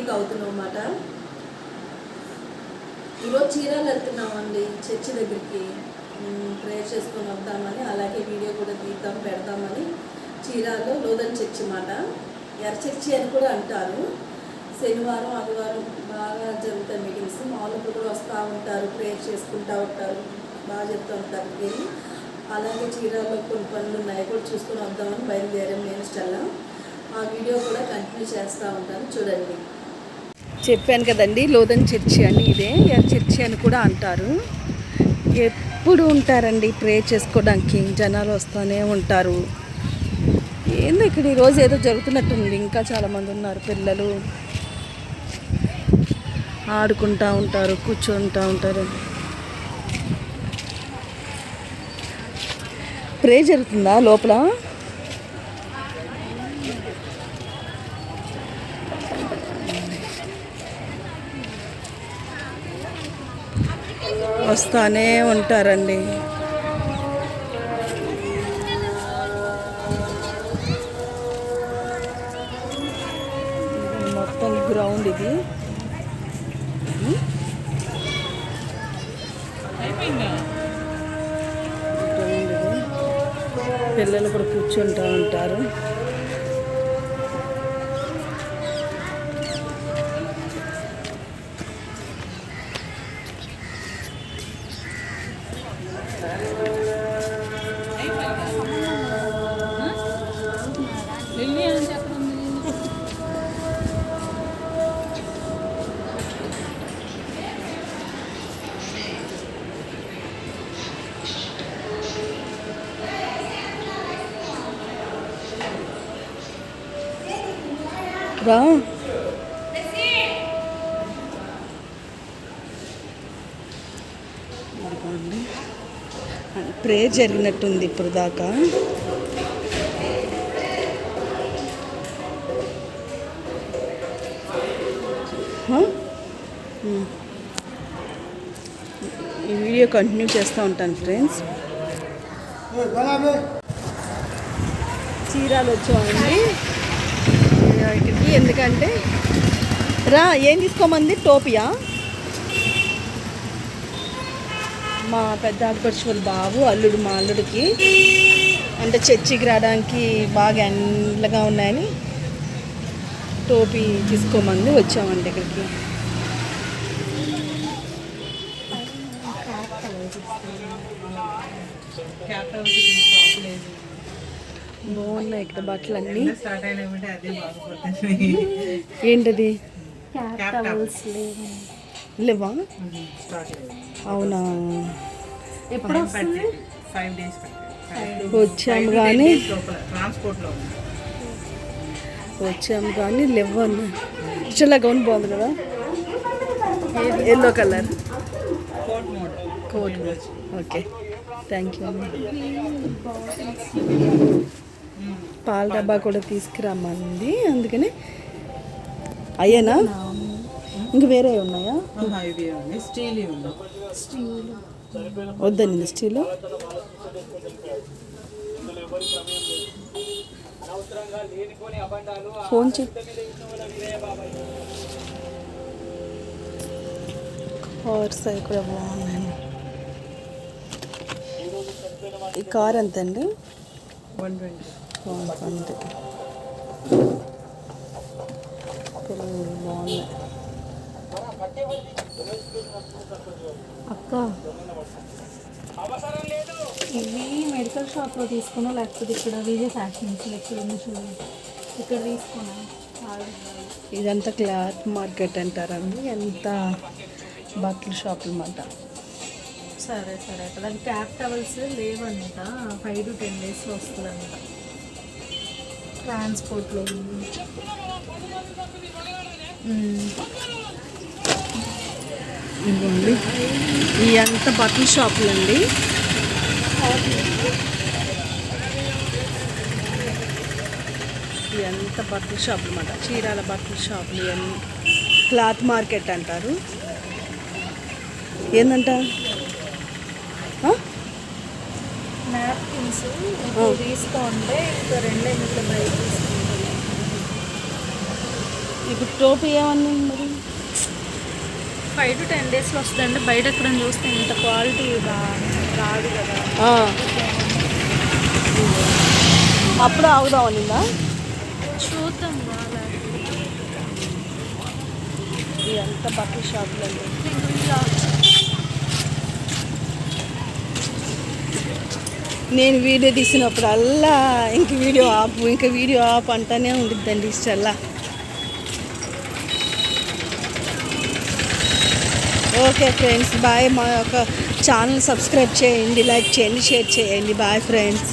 Evening అవుతున్నాం అన్నమాట. ఈరోజు చీరాలు వెళ్తున్నామండి చర్చి దగ్గరికి, ప్రేయర్ చేసుకొని వద్దామని, అలాగే వీడియో కూడా పెడతామని. చీరాల్లో లోదన్ చర్చి అన్నమాట, ఎర్ర చర్చి అని కూడా అంటారు. శనివారం ఆదివారం బాగా జరుగుతాయి మీటింగ్స్. మామూలు కూడా వస్తూ ఉంటారు, ప్రేయర్ చేసుకుంటూ ఉంటారు, బాగా చెప్తూ ఉంటారు వెళ్ళి. అలాగే చీరాల్లో కొన్ని పనులు ఉన్నాయి, కూడా చూసుకొని వద్దామని బయలుదేరాం. నేను స్టెల్లా ఆ వీడియో కూడా కంటిన్యూ చేస్తూ ఉంటాను, చూడండి. చెప్పాను కదండి లోదన్ చర్చి అని, ఇదే ఎర్ర చర్చి అని కూడా అంటారు. ఎప్పుడు ఉంటారండి ప్రేయర్ చేసుకోవడానికి, జనాలు వస్తూనే ఉంటారు. ఏందో ఇక్కడ ఈరోజు ఏదో జరుగుతున్నట్టుంది. ఇంకా చాలామంది ఉన్నారు, పిల్లలు ఆడుకుంటూ ఉంటారు, కూర్చుంటూ ఉంటారు. ప్రే జరుగుతుందా లోపల? వస్తానే ఉంటారండి. మొత్తం గ్రౌండ్ ఇది. పిల్లలు కూడా కూర్చుంటూ ఉంటారు. రా ప్రేయర్ జరిగినట్టుంది ఇప్పుడు దాకా. ఈ వీడియో కంటిన్యూ చేస్తూ ఉంటాను ఫ్రెండ్స్. చీరాలు వచ్చామండి ఇక్కడికి, ఎందుకంటే రా ఏం తీసుకోమంది, టోపియా. మా పెద్ద ఆడపడుచు బాబు అల్లుడు, మా అల్లుడికి అంటే చర్చికి రావడానికి బాగా ఎండగా ఉన్నాయని టోపీ తీసుకోమంది వచ్చామండి ఇక్కడికి. బాగున్నాయి ఇక్కడ బట్టలు అన్నీ. ఏంటది లేవా? అవునా, ఎప్పుడు వచ్చాము కానీ లేవన్నా. చాలా గౌన్ బాగుంది కదా, yellow colour coat. Okay, thank you. పాల డబ్బా కూడా తీసుకురమ్మంది, అందుకని. అయ్యేనా? ఇంక వేరే ఉన్నాయా? వద్దండి స్టీలు. ఫోన్ చే కార్స్ అవి కూడా బాగున్నాయండి. ఈ కార్ ఎంత అండి? 120. బాగున్నాయి అక్క. ఇవి మెడికల్ షాప్లో తీసుకున్నా, లేకపోతే ఇక్కడ విజయ్ ఫ్యాషన్స్ ఇక్కడ ఉంది చూడండి, ఇక్కడ తీసుకున్నా. ఇదంతా క్లాత్ మార్కెట్ అంటారండి, ఎంత బట్టల షాప్ అన్నమాట. సరే సరే అక్కడ క్యాప్ టవల్స్ లేవన్నమాట, 5 to 10 days వస్తుందన్నమాట. ట్రాన్స్పోర్ట్లో ఇవ్వండి. ఈ అంత బట్టల షాపులు అండి. ఎంత బట్టల షాపులు అన్నమాట, చీరాల బట్టల షాపులు ఇవన్నీ. క్లాత్ మార్కెట్ అంటారు. ఏందంట నాప్కిన్స్ తీసుకోండి, ఇంకా 2 బయట తీసుకుంటారు. ఇప్పుడు టోపీ ఏమన్నా మరి 5 to 10 డేస్లో వస్తుందండి. బయట ఎక్కడ చూస్తే ఇంత క్వాలిటీ రాదు కదా. అప్పుడు ఆగుదామనిందా? చూద్దాం బాగా. ఎంత బట్టల షాపులండి. నేను వీడియో తీసినప్పుడల్లా ఇంక వీడియో ఆపు అంటానే ఉండిద్దండి ఇష్టల్లా. Okay friends bye. మా యొక్క ఛానల్ సబ్స్క్రైబ్ చేయండి, లైక్ చేయండి, షేర్ చేయండి. Bye friends.